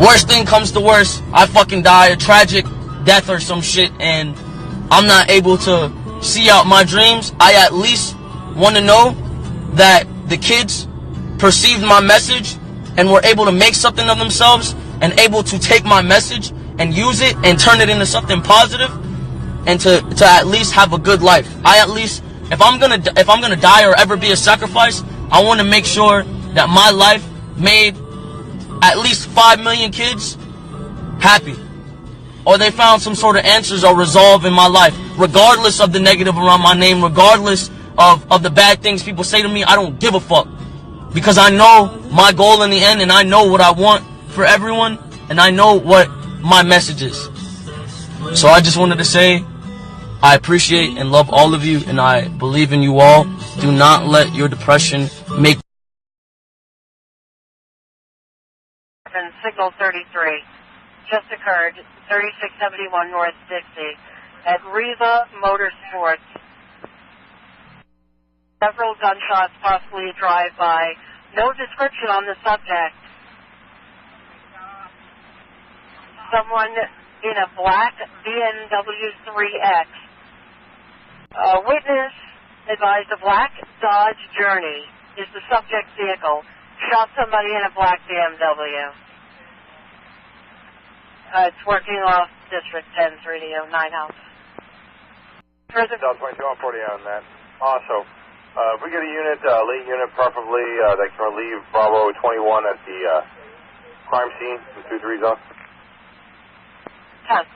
worst thing comes to worst, I fucking die a tragic death or some shit, and I'm not able to see out my dreams, I at least want to know that the kids perceived my message and were able to make something of themselves and able to take my message and use it and turn it into something positive, and to at least have a good life. I at least, if I'm gonna die or ever be a sacrifice, I want to make sure that my life made at least 5 million kids happy, or they found some sort of answers or resolve in my life, regardless of the negative around my name, regardless of the bad things people say to me. I don't give a fuck, because I know my goal in the end, and I know what I want for everyone, and I know what my message is. So I just wanted to say, I appreciate and love all of you, and I believe in you all. Do not let your depression make... Signal 33 just occurred, 3671 North Dixie at Riva Motorsports. Several gunshots, possibly a drive-by. No description on the subject. Someone in a black BMW 3X. Witness advised a black Dodge Journey is the subject's vehicle. Shot somebody in a black BMW. It's working off District 10's radio, 9 House. Further... Delta 22 on 40 on that. Also, if we get a unit, lead unit preferably, that can relieve Bravo 21 at the crime scene, the 2-3 zone. 10-4.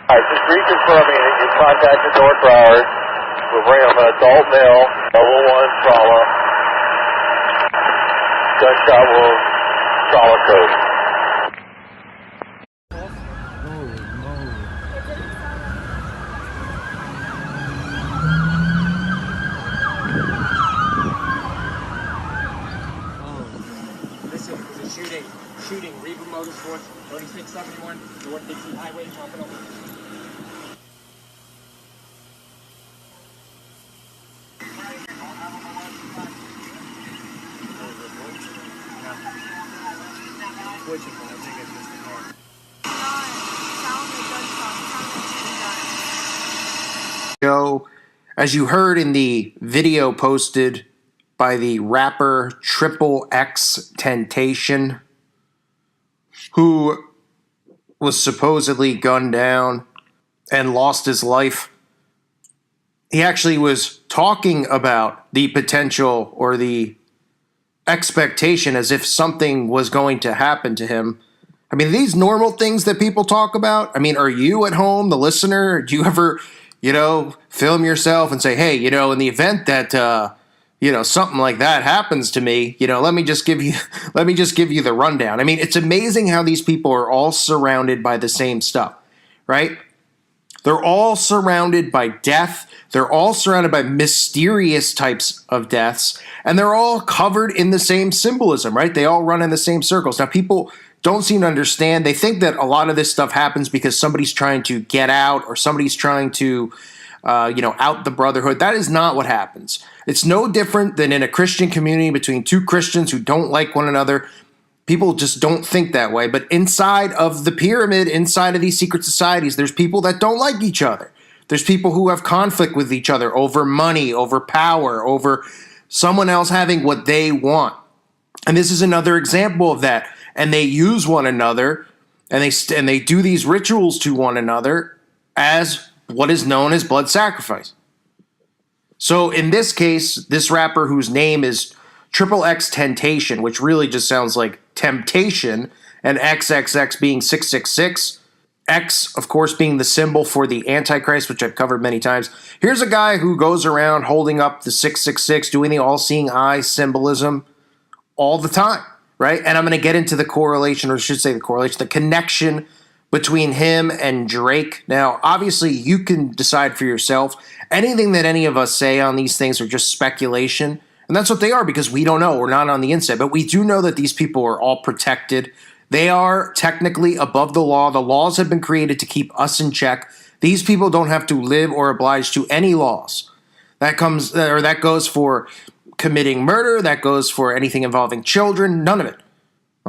Alright, just reconfirming that you contacted North Broward. We'll bring him an adult male, level 1 trauma. Gunshot wound, trauma code. Shooting, Riva Motorsports, 3671, North Dixie Highway, Pompano. As you heard in the video posted by the rapper XXXTentacion, who was supposedly gunned down and lost his life, he actually was talking about the potential or the expectation as if something was going to happen to him. I mean, these normal things that people talk about, I mean, are you at home, the listener, do you ever, film yourself and say, hey, in the event that, something like that happens to me, let me just give you the rundown. I mean, it's amazing how these people are all surrounded by the same stuff, right? They're all surrounded by death. They're all surrounded by mysterious types of deaths, and they're all covered in the same symbolism, right? They all run in the same circles. Now, people don't seem to understand. They think that a lot of this stuff happens because somebody's trying to get out or somebody's trying to, out the brotherhood. That is not what happens. It's no different than in a Christian community between two Christians who don't like one another. People just don't think that way. But inside of the pyramid, inside of these secret societies, there's people that don't like each other. There's people who have conflict with each other over money, over power, over someone else having what they want. And this is another example of that. And they use one another, and they do these rituals to one another as what is known as blood sacrifice. So in this case, this rapper whose name is XXXTentacion, which really just sounds like temptation, and XXX being 666, X, of course, being the symbol for the Antichrist, which I've covered many times. Here's a guy who goes around holding up the 666, doing the all-seeing eye symbolism all the time, right? And I'm going to get into the correlation, or I should say the connection between him and Drake. Now, obviously, you can decide for yourself. Anything that any of us say on these things are just speculation, and that's what they are because we don't know. We're not on the inside. But we do know that these people are all protected. They are technically above the law. The laws have been created to keep us in check. These people don't have to live or oblige to any laws. That goes for committing murder. That goes for anything involving children. None of it.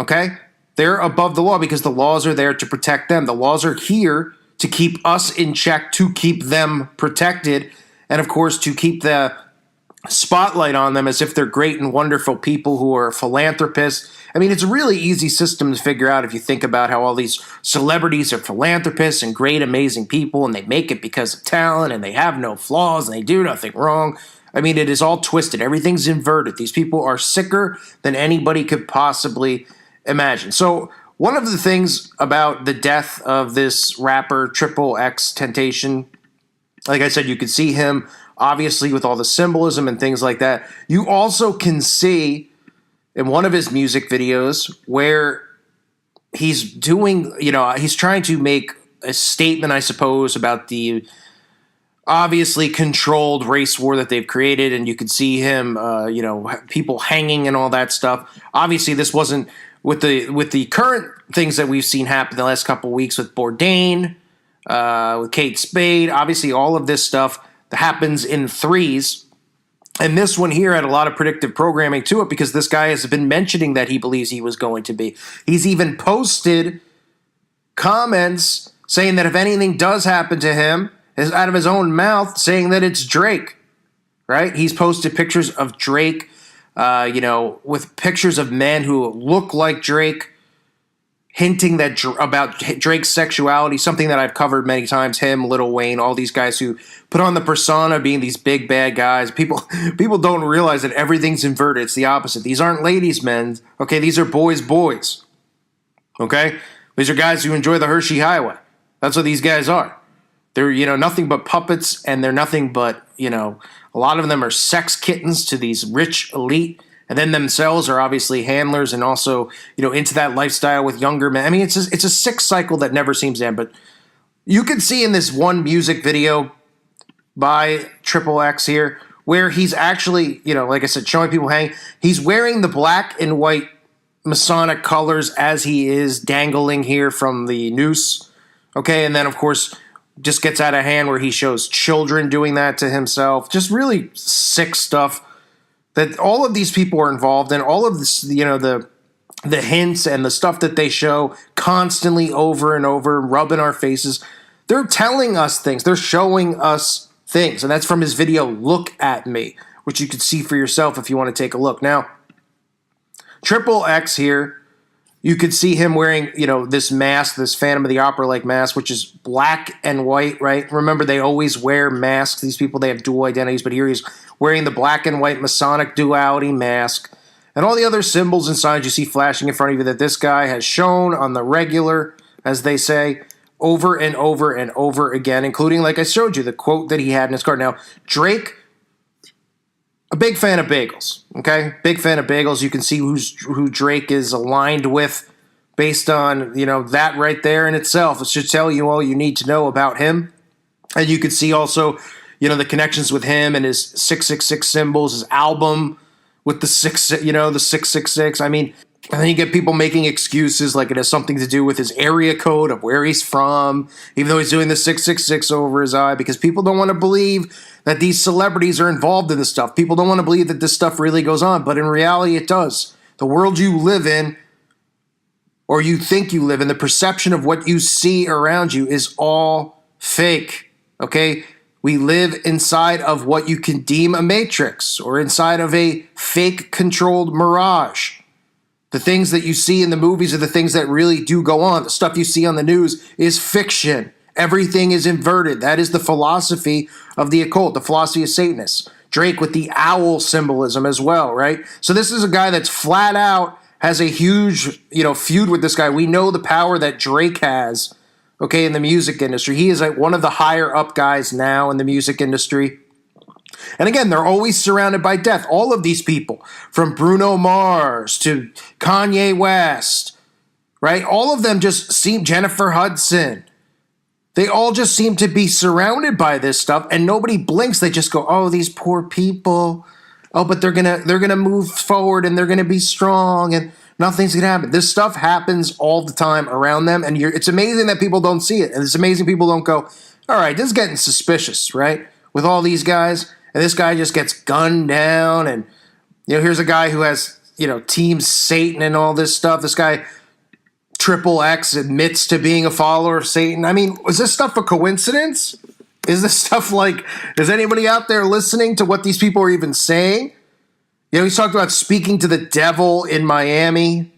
Okay? They're above the law because the laws are there to protect them. The laws are here to keep us in check, to keep them protected, and of course to keep the spotlight on them as if they're great and wonderful people who are philanthropists. I mean, it's a really easy system to figure out if you think about how all these celebrities are philanthropists and great, amazing people, and they make it because of talent, and they have no flaws, and they do nothing wrong. I mean, it is all twisted. Everything's inverted. These people are sicker than anybody could possibly imagine. So one of the things about the death of this rapper XXXTentacion, like I said, you could see him obviously with all the symbolism and things like that. You also can see in one of his music videos where he's doing, he's trying to make a statement, I suppose, about the obviously controlled race war that they've created, and you could see him, people hanging and all that stuff. Obviously, this wasn't with the current things that we've seen happen the last couple of weeks with Bourdain, with Kate Spade. Obviously, all of this stuff that happens in threes. And this one here had a lot of predictive programming to it because this guy has been mentioning that he believes he was going to be. He's even posted comments saying that if anything does happen to him, is out of his own mouth saying that it's Drake, right? He's posted pictures of Drake, with pictures of men who look like Drake, hinting that about Drake's sexuality, something that I've covered many times. Him, Lil Wayne, all these guys who put on the persona of being these big bad guys. People don't realize that everything's inverted. It's the opposite. These aren't ladies' men. Okay, these are boys. Okay, these are guys who enjoy the Hershey Highway. That's what these guys are. They're nothing but puppets, and they're nothing but a lot of them are sex kittens to these rich elite. And then themselves are obviously handlers and also, into that lifestyle with younger men. I mean, it's a sick cycle that never seems to end. But you can see in this one music video by XXX here where he's actually, like I said, showing people hanging. He's wearing the black and white Masonic colors as he is dangling here from the noose. Okay, and then, of course, just gets out of hand where he shows children doing that to himself. Just really sick stuff that all of these people are involved in. All of this, the hints and the stuff that they show constantly over and over, rubbing our faces. They're telling us things. They're showing us things. And that's from his video, Look at Me, which you can see for yourself if you want to take a look. Now, XXX here, you could see him wearing, this mask, this Phantom of the Opera-like mask, which is black and white, right? Remember, they always wear masks. These people, they have dual identities, but here he's wearing the black and white Masonic duality mask. And all the other symbols and signs you see flashing in front of you that this guy has shown on the regular, as they say, over and over and over again, including, like I showed you, the quote that he had in his card. Now, Drake, a big fan of bagels, okay? Big fan of bagels. You can see who Drake is aligned with based on, that right there in itself. It should tell you all you need to know about him. And you can see also, the connections with him and his 666 symbols, his album with the 666. I mean, and then you get people making excuses like it has something to do with his area code of where he's from, even though he's doing the 666 over his eye, because people don't want to believe that these celebrities are involved in this stuff. People don't want to believe that this stuff really goes on, but in reality it does. The world you live in, or you think you live in, the perception of what you see around you is all fake, okay? We live inside of what you can deem a matrix, or inside of a fake controlled mirage. The things that you see in the movies are the things that really do go on. The stuff you see on the news is fiction. Everything is inverted. That is the philosophy of the occult, the philosophy of Satanists. Drake with the owl symbolism as well, right? So this is a guy that's flat out has a huge, feud with this guy. We know the power that Drake has, okay, in the music industry. He is like one of the higher up guys now in the music industry. And again, they're always surrounded by death. All of these people, from Bruno Mars to Kanye West, right? All of them just seem, Jennifer Hudson, they all just seem to be surrounded by this stuff, and nobody blinks. They just go, "Oh, these poor people. Oh, but they're gonna move forward, and they're gonna be strong, and nothing's gonna happen." This stuff happens all the time around them, and it's amazing that people don't see it, and it's amazing people don't go, "All right, this is getting suspicious," right? With all these guys. And this guy just gets gunned down, and here's a guy who has Team Satan and all this stuff. This guy, XXX, admits to being a follower of Satan. I mean, was this stuff a coincidence? Is this stuff is anybody out there listening to what these people are even saying? He's talked about speaking to the devil in Miami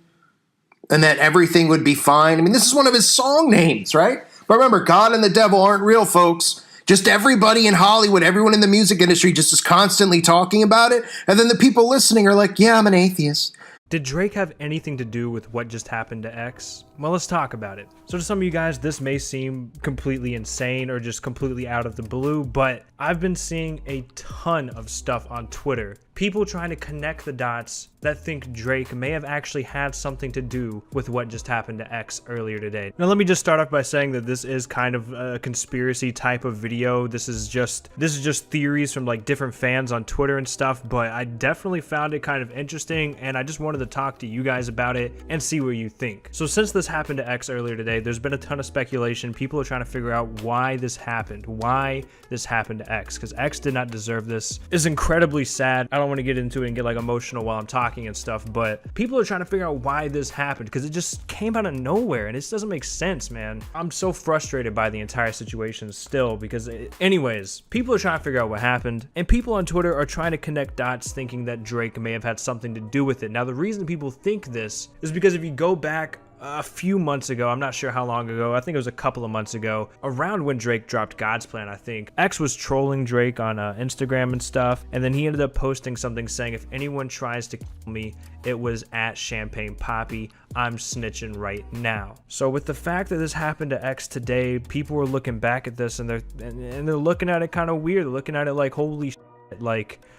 and that everything would be fine. I mean, this is one of his song names, right? But remember, God and the devil aren't real, folks. Just everybody in Hollywood, everyone in the music industry just is constantly talking about it. And then the people listening are like, yeah, I'm an atheist. Did Drake have anything to do with what just happened to X? Well, let's talk about it. So to some of you guys, this may seem completely insane or just completely out of the blue, but I've been seeing a ton of stuff on Twitter. People trying to connect the dots that think Drake may have actually had something to do with what just happened to X earlier today. Now, let me just start off by saying that this is kind of a conspiracy type of video. This is just theories from different fans on Twitter and stuff, but I definitely found it kind of interesting, and I just wanted to talk to you guys about it and see what you think. So since this happened to X earlier today, there's been a ton of speculation. People are trying to figure out why this happened to X, because X did not deserve this. It's incredibly sad. I don't want to get into it and get emotional while I'm talking and stuff, but people are trying to figure out why this happened because it just came out of nowhere and it doesn't make sense, man. I'm so frustrated by the entire situation still because anyways, people are trying to figure out what happened, and people on Twitter are trying to connect dots thinking that Drake may have had something to do with it. Now, the reason people think this is because if you go back a few months ago, I'm not sure how long ago, I think it was a couple of months ago, around when Drake dropped God's Plan, I think, X was trolling Drake on Instagram and stuff, and then he ended up posting something saying, if anyone tries to kill me, it was at Champagne Poppy, I'm snitching right now. So with the fact that this happened to X today, people were looking back at this and they're looking at it kind of weird. They're looking at it like, holy shit,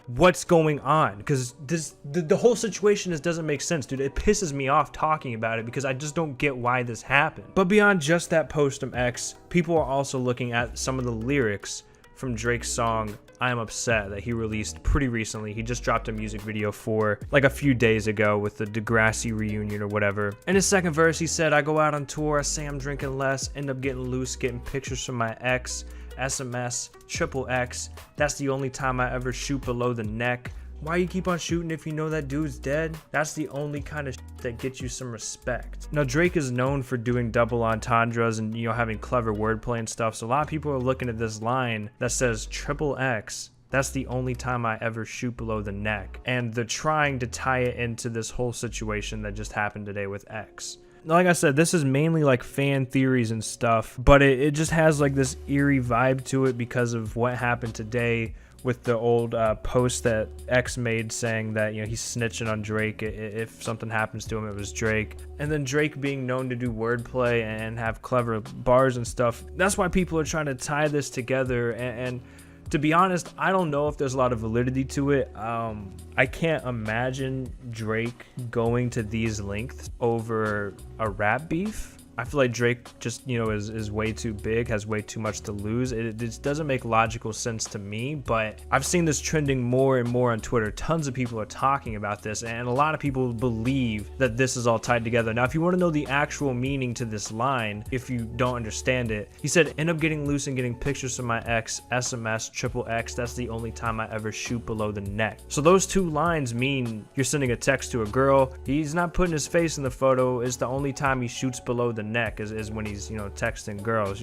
what's going on? Because the whole situation doesn't make sense, dude. It pisses me off talking about it because I just don't get why this happened. But beyond just that post from X, people are also looking at some of the lyrics from Drake's song I'm Upset that he released pretty recently. He just dropped a music video for a few days ago with the Degrassi reunion or whatever. In his second verse, he said, I go out on tour, I say I'm drinking less, end up getting loose, getting pictures from my ex, SMS, XXX, that's the only time I ever shoot below the neck. Why you keep on shooting if you know that dude's dead? That's the only kind of that gets you some respect. Now, Drake is known for doing double entendres and, having clever wordplay and stuff, so a lot of people are looking at this line that says XXX, that's the only time I ever shoot below the neck, and they're trying to tie it into this whole situation that just happened today with X. Like I said, this is mainly fan theories and stuff, but it just has this eerie vibe to it because of what happened today with the old post that X made saying that he's snitching on Drake. If something happens to him, it was Drake. And then Drake being known to do wordplay and have clever bars and stuff. That's why people are trying to tie this together, and to be honest, I don't know if there's a lot of validity to it. I can't imagine Drake going to these lengths over a rap beef. I feel like Drake just, is way too big, has way too much to lose. It just doesn't make logical sense to me, but I've seen this trending more and more on Twitter. Tons of people are talking about this, and a lot of people believe that this is all tied together. Now, if you want to know the actual meaning to this line, if you don't understand it, he said, end up getting loose and getting pictures from my ex, SMS, XXX, that's the only time I ever shoot below the neck. So those two lines mean you're sending a text to a girl, he's not putting his face in the photo, it's the only time he shoots below the neck is when he's texting girls.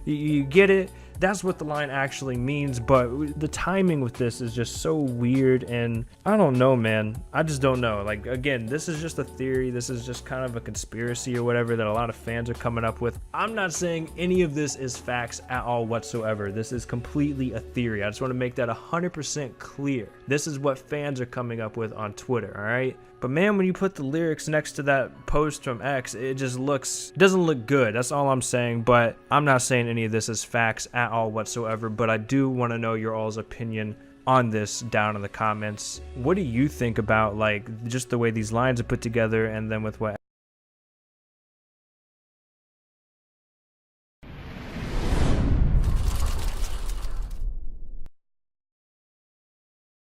You get it? That's what the line actually means, but the timing with this is just so weird, and I don't know, man. I just don't know. Again, this is just a theory. This is just kind of a conspiracy or whatever that a lot of fans are coming up with. I'm not saying any of this is facts at all whatsoever. This is completely a theory. I just want to make that 100% clear. This is what fans are coming up with on Twitter, all right? But man, when you put the lyrics next to that post from X, it doesn't look good. That's all I'm saying. But I'm not saying any of this is facts at all whatsoever. But I do want to know your all's opinion on this down in the comments. What do you think about just the way these lines are put together, and then with what